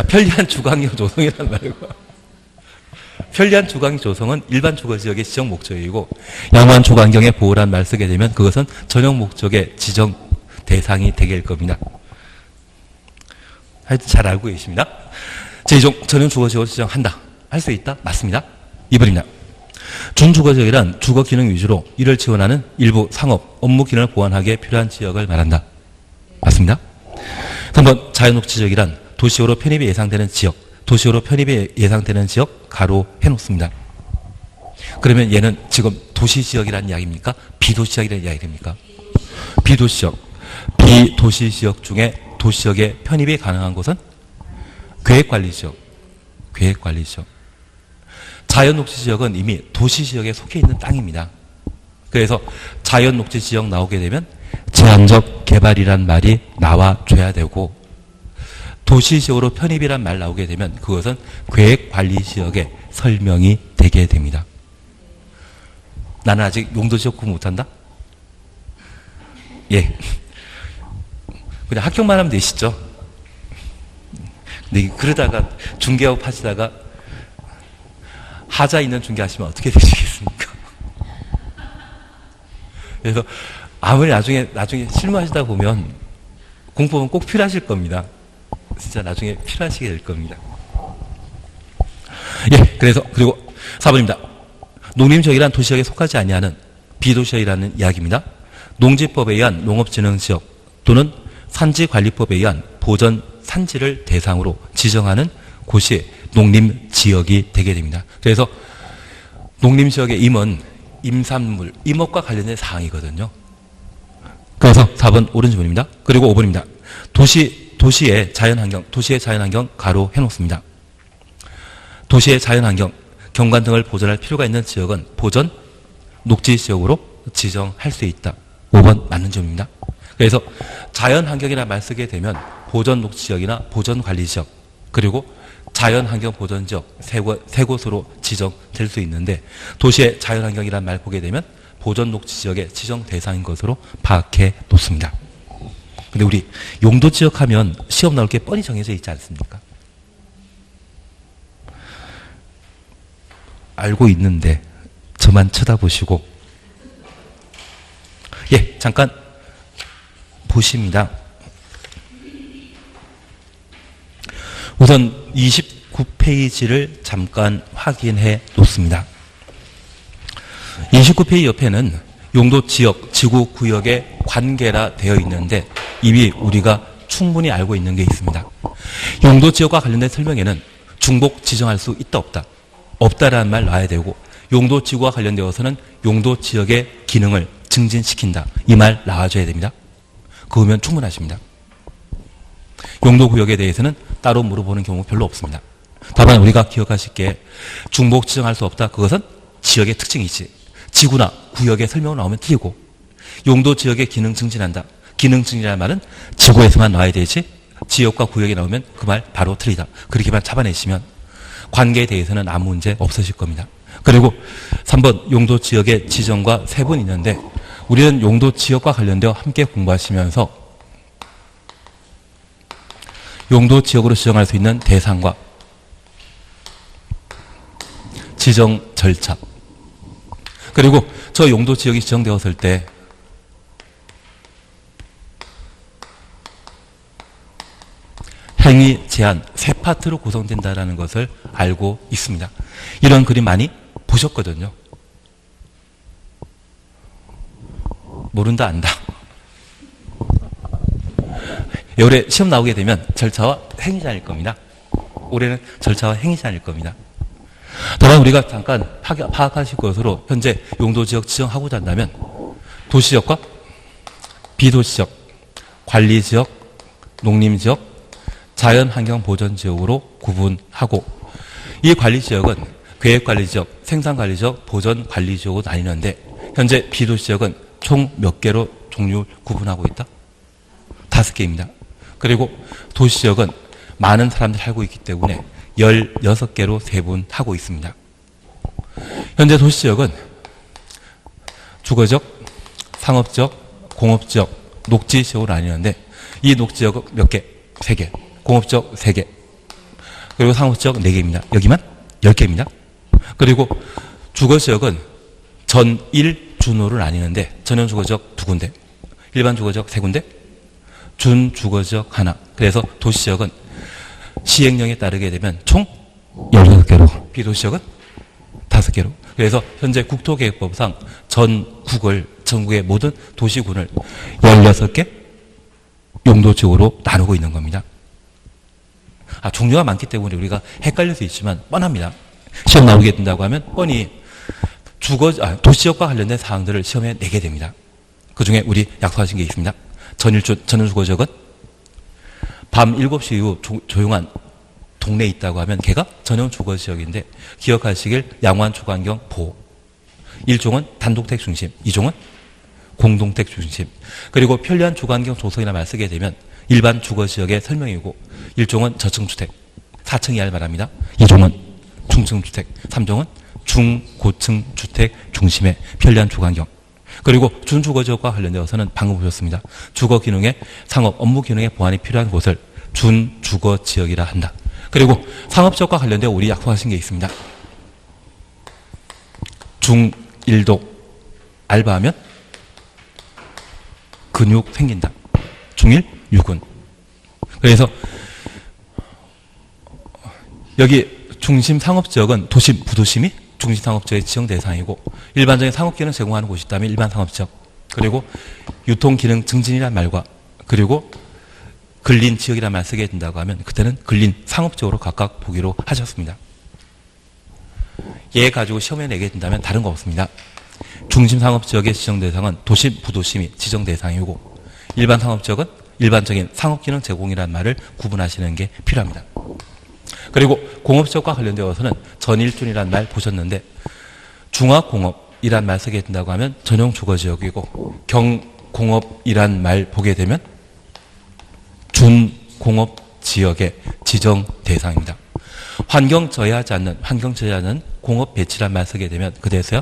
편리한 주거환경 조성이란 말이고 편리한 주거환경 조성은 일반 주거지역의 지정 목적이고 양호한 주거환경의 보호란 말 쓰게 되면 그것은 전용 목적의 지정 대상이 되게 될 겁니다. 하여튼 잘 알고 계십니다. 제2종 전용 주거지역을 지정한다. 할 수 있다? 맞습니다. 2번입니다. 준주거지역이란 주거 기능 위주로 이를 지원하는 일부 상업, 업무 기능을 보완하기에 필요한 지역을 말한다. 맞습니다. 3번 자연녹지지역이란 도시적으로 편입이 예상되는 지역, 도시적으로 편입이 예상되는 지역 가로 해놓습니다. 그러면 얘는 지금 도시지역이라는 이야기입니까? 비도시지역이라는 이야기입니까? 비도시지역. 비도시지역 중에 도시지역에 편입이 가능한 곳은 계획관리지역. 계획관리지역. 자연녹지지역은 이미 도시지역에 속해 있는 땅입니다. 그래서 자연녹지지역 나오게 되면 제한적 개발이란 말이 나와줘야 되고 도시지역으로 편입이란 말 나오게 되면 그것은 계획관리지역에 설명이 되게 됩니다. 나는 아직 용도지역 구분 못한다? 예. 그냥 합격만 하면 되시죠? 근데 그러다가 중개업 하시다가 하자 있는 중개하시면 어떻게 되시겠습니까? 그래서 아무리 나중에 실무하시다 보면 공법은 꼭 필요하실 겁니다. 진짜 나중에 필요하시게 될 겁니다. 예, 그래서 그리고 4번입니다. 농림지역이란 도시지역에 속하지 아니하는 비도시지역이라는 이야기입니다. 농지법에 의한 농업진흥지역 또는 산지관리법에 의한 보전 산지를 대상으로 지정하는 곳이 농림지역이 되게 됩니다. 그래서 농림지역의 임은 임산물, 임업과 관련된 사항이거든요. 그래서 4번 옳은 질문입니다. 그리고 5번입니다. 도시의 자연환경 가로 해놓습니다. 도시의 자연환경, 경관 등을 보존할 필요가 있는 지역은 보전 녹지 지역으로 지정할 수 있다. 5번 맞는 질문입니다. 그래서 자연환경이라는 말 쓰게 되면 보전 녹지 지역이나 보전 관리 지역, 그리고 자연환경 보전 지역 세 곳으로 지정될 수 있는데, 도시의 자연환경이라는 말 보게 되면 보전 녹지 지역의 지정 대상인 것으로 파악해 놓습니다. 근데 우리 용도 지역 하면 시험 나올 게 뻔히 정해져 있지 않습니까? 알고 있는데 저만 쳐다보시고, 예, 잠깐 보십니다. 우선 29페이지를 잠깐 확인해 놓습니다. 29페이지 옆에는 용도 지역, 지구 구역의 관계라 되어 있는데 이미 우리가 충분히 알고 있는 게 있습니다. 용도 지역과 관련된 설명에는 중복 지정할 수 있다 없다, 없다라는 말 놔야 되고, 용도 지구와 관련되어서는 용도 지역의 기능을 증진시킨다, 이 말 나와줘야 됩니다. 그러면 충분하십니다. 용도 구역에 대해서는 따로 물어보는 경우 별로 없습니다. 다만 우리가 기억하실 게 중복 지정할 수 없다, 그것은 지역의 특징이지 지구나 구역의 설명으로 나오면 틀리고, 용도 지역의 기능 증진한다, 기능 증진이라는 말은 지구에서만 나와야 되지 지역과 구역에 나오면 그 말 바로 틀리다, 그렇게만 잡아내시면 관계에 대해서는 아무 문제 없으실 겁니다. 그리고 3번 용도 지역의 지정과 세분이 있는데, 우리는 용도 지역과 관련되어 함께 공부하시면서 용도 지역으로 지정할 수 있는 대상과 지정 절차, 그리고 저 용도 지역이 지정되었을 때 행위 제한 세 파트로 구성된다는 것을 알고 있습니다. 이런 그림 많이 보셨거든요. 모른다 안다. 올해 시험 나오게 되면 절차와 행위 제한일 겁니다. 올해는 절차와 행위 제한일 겁니다. 다만 우리가 잠깐 파악하실 것으로, 현재 용도지역 지정하고자 한다면 도시지역과 비도시지역, 관리지역, 농림지역, 자연환경보전지역으로 구분하고, 이 관리지역은 계획관리지역, 생산관리지역, 보전관리지역으로 나뉘는데, 현재 비도시지역은 총 몇 개로 종류 구분하고 있다? 5개입니다. 그리고 도시지역은 많은 사람들이 살고 있기 때문에 16개로 세분하고 있습니다. 현재 도시지역은 주거지역, 상업지역, 공업지역, 녹지지역으로 나뉘는데, 이 녹지지역은 몇 개? 3개. 공업지역 3개. 그리고 상업지역 4개입니다. 여기만 10개입니다. 그리고 주거지역은 전일, 준호를 나뉘는데, 전용 주거지역 2군데, 일반 주거지역 3군데, 준주거지역 하나. 그래서 도시지역은 시행령에 따르게 되면 총 16개로, 비도시지역은 5개로. 그래서 현재 국토계획법상 전국의 모든 도시군을 16개 용도지역으로 나누고 있는 겁니다. 종류가 많기 때문에 우리가 헷갈릴 수 있지만 뻔합니다. 시험 나오게 된다고 하면 뻔히 도시지역과 관련된 사항들을 시험에 내게 됩니다. 그 중에 우리 약속하신 게 있습니다. 전일주거지역은 밤 7시 이후 조용한 동네에 있다고 하면 걔가 전용주거지역인데, 기억하시길 양환주거환경 보호. 1종은 단독택 중심, 2종은 공동택 중심. 그리고 편리한 주거환경 조성이라 말 쓰게 되면 일반 주거지역의 설명이고, 1종은 저층주택, 4층 이하를 말합니다. 2종은 중층주택, 3종은 중고층 주택 중심의 편리한 주거환경. 그리고 준주거지역과 관련되어서는 방금 보셨습니다. 주거 기능의 상업, 업무 기능의 보완이 필요한 곳을 준주거지역이라 한다. 그리고 상업지역과 관련되어 우리 약속하신 게 있습니다. 중1도 알바하면 근육 생긴다. 중1 유근. 그래서 여기 중심 상업지역은 도심, 부도심이 중심 상업지역의 지정 대상이고, 일반적인 상업기능 제공하는 곳이 있다면 일반 상업지역, 그리고 유통기능 증진이라는 말과, 그리고 근린 지역이라는 말 쓰게 된다고 하면 그때는 근린 상업지역으로 각각 보기로 하셨습니다. 얘 가지고 시험에 내게 된다면 다른 거 없습니다. 중심 상업지역의 지정 대상은 도심, 부도심이 지정 대상이고, 일반 상업지역은 일반적인 상업기능 제공이라는 말을 구분하시는 게 필요합니다. 그리고 공업지역과 관련되어서는 전일준이라는 말 보셨는데 중화공업이란 말 쓰게 된다고 하면 전용 주거지역이고 경공업이란 말 보게 되면 준공업지역의 지정 대상입니다. 환경저해하지 않는 공업 배치란 말 쓰게 되면 그 대해서요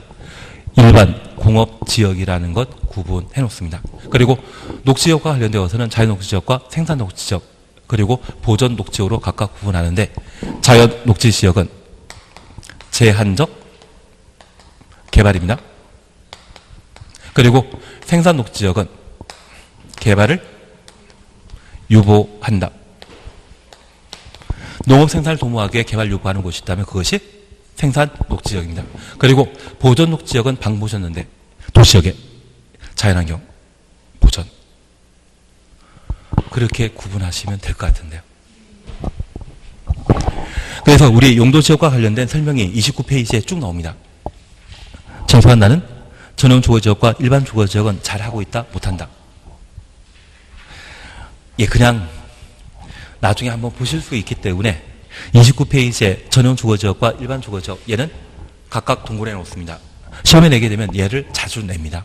일반 공업지역이라는 것 구분해 놓습니다. 그리고 녹지지역과 관련되어서는 자연녹지지역과 생산녹지지역 그리고 보전녹지지역으로 각각 구분하는데 자연녹지지역은 제한적 개발입니다. 그리고 생산녹지지역은 개발을 유보한다. 농업생산을 도모하기 위해 개발 유보하는 곳이 있다면 그것이 생산녹지지역입니다. 그리고 보전녹지지역은 방금 보셨는데 도시역의 자연환경 보전 그렇게 구분하시면 될 것 같은데요. 그래서 우리 용도지역과 관련된 설명이 29페이지에 쭉 나옵니다. 정확한 나는 전용 주거지역과 일반 주거지역은 잘하고 있다 못한다. 예, 그냥 나중에 한번 보실 수 있기 때문에 29페이지에 전용 주거지역과 일반 주거지역 얘는 각각 동굴해 놓습니다. 시험에 내게 되면 얘를 자주 냅니다.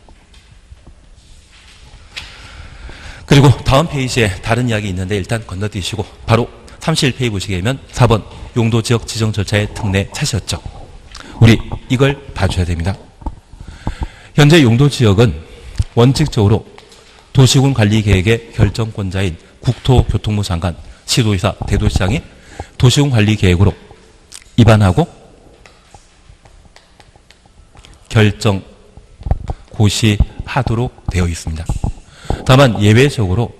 그리고 다음 페이지에 다른 이야기 있는데 일단 건너뛰시고 바로 31페이지 보시게 되면 4번 용도지역 지정 절차의 특례 차시였죠. 우리 이걸 봐줘야 됩니다. 현재 용도지역은 원칙적으로 도시군 관리계획의 결정권자인 국토교통부 장관, 시도지사, 대도시장이 도시군 관리계획으로 입안하고 결정, 고시하도록 되어 있습니다. 다만 예외적으로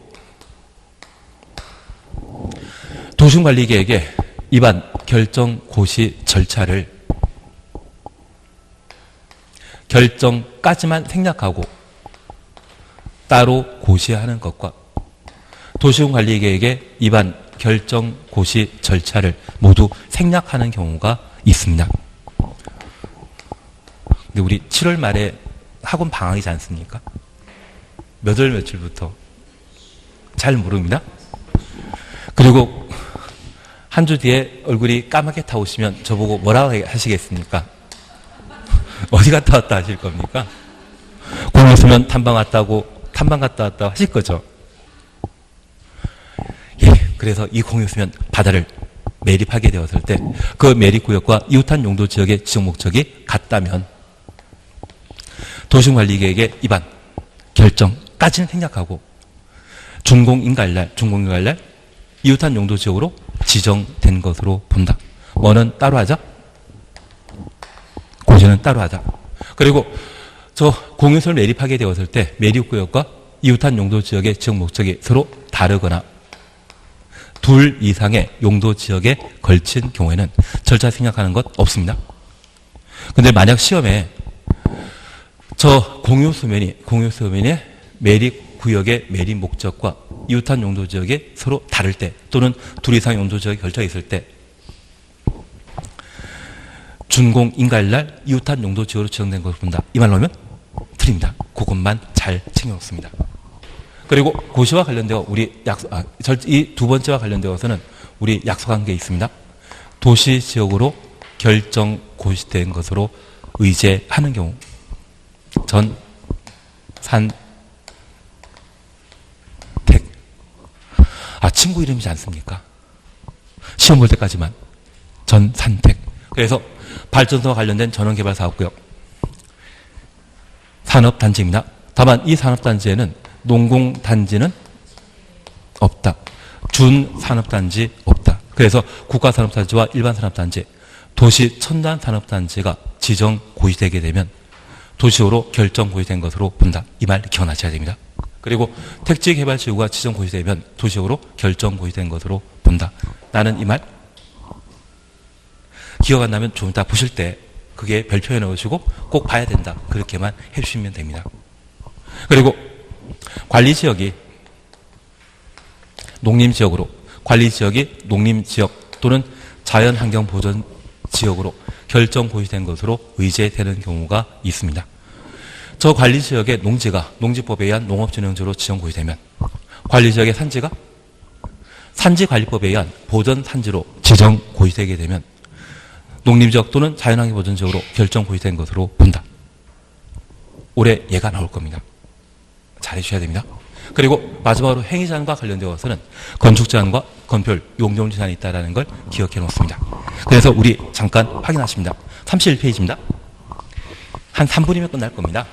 도시군관리계획의 입안, 결정, 고시 절차를 결정까지만 생략하고 따로 고시하는 것과 도시군관리계획의 입안, 결정, 고시 절차를 모두 생략하는 경우가 있습니다. 근데 우리 7월 말에 학원 방학이지 않습니까? 몇 월 며칠부터? 잘 모릅니다. 그리고 한 주 뒤에 얼굴이 까맣게 타오시면 저보고 뭐라고 하시겠습니까? 어디 갔다 왔다 하실 겁니까? 공이 있으면 탐방 왔다고 탐방 갔다 왔다 하실 거죠. 예, 그래서 이 공이 있으면 바다를 매립하게 되었을 때 그 매립구역과 이웃한 용도지역의 지정 목적이 같다면 도시관리계획의 입안, 결정까지는 생략하고 준공인가일날 이웃한 용도지역으로 지정된 것으로 본다. 뭐는 따로 하자? 고시는 따로 하자. 그리고 저 공유소를 매립하게 되었을 때 매립구역과 이웃한 용도지역의 지정 목적이 서로 다르거나 둘 이상의 용도지역에 걸친 경우에는 절차 생략하는 것 없습니다. 근데 만약 시험에 저 공유소면이 매립구역의 매립 목적과 이웃한 용도지역이 서로 다를 때 또는 둘 이상 용도지역이 걸쳐 있을 때 준공인가일날 이웃한 용도지역으로 지정된 것을 본다. 이 말로 하면 틀립니다. 그것만 잘 챙겨놓습니다. 그리고 고시와 관련되어 우리 이 두 번째와 관련되어서는 우리 약속한 게 있습니다. 도시지역으로 결정 고시된 것으로 의제하는 경우 전, 산, 택. 친구 이름이지 않습니까? 시험 볼 때까지만. 전, 산, 택. 그래서 발전소와 관련된 전원개발사업구역. 산업단지입니다. 다만 이 산업단지에는 농공단지는 없다. 준산업단지 없다. 그래서 국가산업단지와 일반산업단지, 도시첨단산업단지가 지정 고시되게 되면 도시로 결정 고시된 것으로 본다. 이 말 기억나셔야 됩니다. 그리고 택지개발지구가 지정 고시되면 도시로 결정 고시된 것으로 본다. 나는 이 말 기억 안 나면 좀 이따 보실 때 그게 별표에 넣으시고 꼭 봐야 된다. 그렇게만 해주시면 됩니다. 그리고 관리지역이 농림지역으로 관리지역이 농림지역 또는 자연환경보전지역으로 결정 고시된 것으로 의제되는 경우가 있습니다. 저 관리지역의 농지가 농지법에 의한 농업진흥지로 지정 고시되면 관리지역의 산지가 산지관리법에 의한 보전산지로 지정 고시되게 되면 농림지역 또는 자연환경보전지역으로 결정 고시된 것으로 본다. 올해 얘가 나올 겁니다. 잘해주셔야 됩니다. 그리고 마지막으로 행위제한과 관련되어서는 건축제한과 건별, 용도제한이 있다는 걸 기억해 놓습니다. 그래서 우리 잠깐 확인하십니다. 31페이지입니다. 한 3분이면 끝날 겁니다.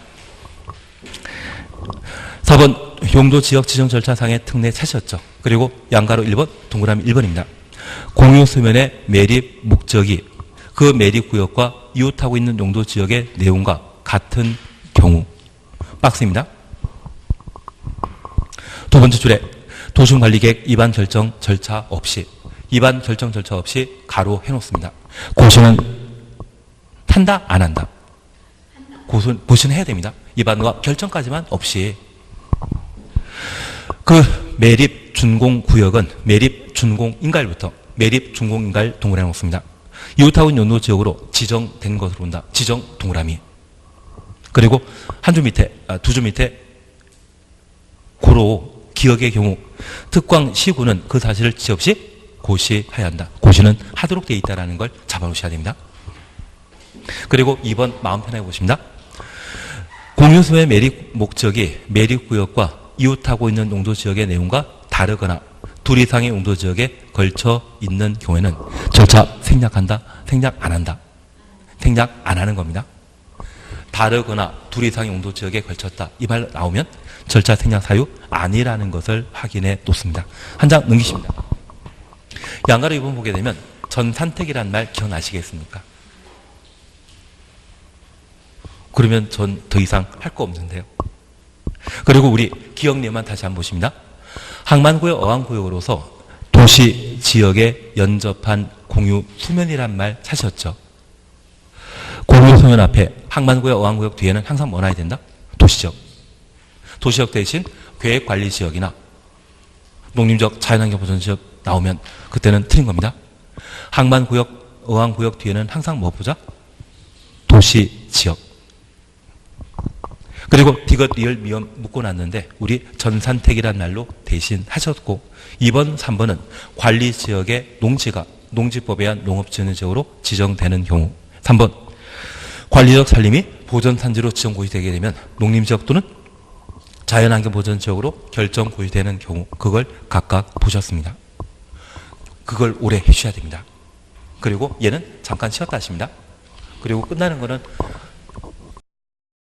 4번 용도지역 지정 절차상의 특례 찾으셨죠. 그리고 양가로 1번, 동그라미 1번입니다. 공유수면의 매립 목적이 그 매립구역과 이웃하고 있는 용도지역의 내용과 같은 경우 박스입니다. 두 번째 줄에 도시관리계획 위반 결정 절차 없이 위반 결정 절차 없이 가로 해놓습니다. 고시는 한다 안 한다? 고시는 해야 됩니다. 위반과 결정까지만 없이. 그 매립 준공구역은 매립 준공인가일부터 매립 준공인가일 동그라미 해놓습니다. 이웃하고 있는 용도지역으로 지정된 것으로 본다. 지정 동그라미. 그리고 한 줄 밑에 두 줄 밑에 고로 기억의 경우 특광시군은 그 사실을 지적 없이 고시해야 한다. 고시는 하도록 되어 있다는 걸 잡아놓으셔야 됩니다. 그리고 2번 마음 편하게 보십니다. 공유수의 매립 목적이 매립구역과 이웃하고 있는 용도지역의 내용과 다르거나 둘 이상의 용도지역에 걸쳐 있는 경우에는 절차 생략한다, 생략 안 한다. 생략 안 하는 겁니다. 다르거나 둘 이상의 용도지역에 걸쳤다. 이 말 나오면 절차 생략 사유 아니라는 것을 확인해 놓습니다. 한 장 넘기십니다. 양가로 2번 보게 되면 전산택이라는 말 기억나시겠습니까? 그러면 전 더 이상 할 거 없는데요. 그리고 우리 기억내만 다시 한번 보십니다. 항만구역, 어항구역으로서 도시 지역에 연접한 공유 수면이란 말 찾으셨죠? 공유 수면 앞에 항만구역, 어항구역 뒤에는 항상 뭐 나야 된다? 도시지역. 도시지역 대신 계획관리지역이나 농림지역, 자연환경보전지역 나오면 그때는 틀린 겁니다. 항만구역, 어항구역 뒤에는 항상 뭐 보자? 도시지역. 그리고 디귿, 리을, 미음 묶어놨는데 우리 전산택이라는 말로 대신 하셨고 2번, 3번은 관리지역의 농지가 농지법에 의한 농업진흥지역으로 지정되는 경우 3번 관리적 산림이 보전산지로 지정 고시되게 되면 농림지역 또는 자연환경보전지역으로 결정 고시되는 경우 그걸 각각 보셨습니다. 그걸 오래 해주셔야 됩니다. 그리고 얘는 잠깐 쉬었다 하십니다. 그리고 끝나는 거는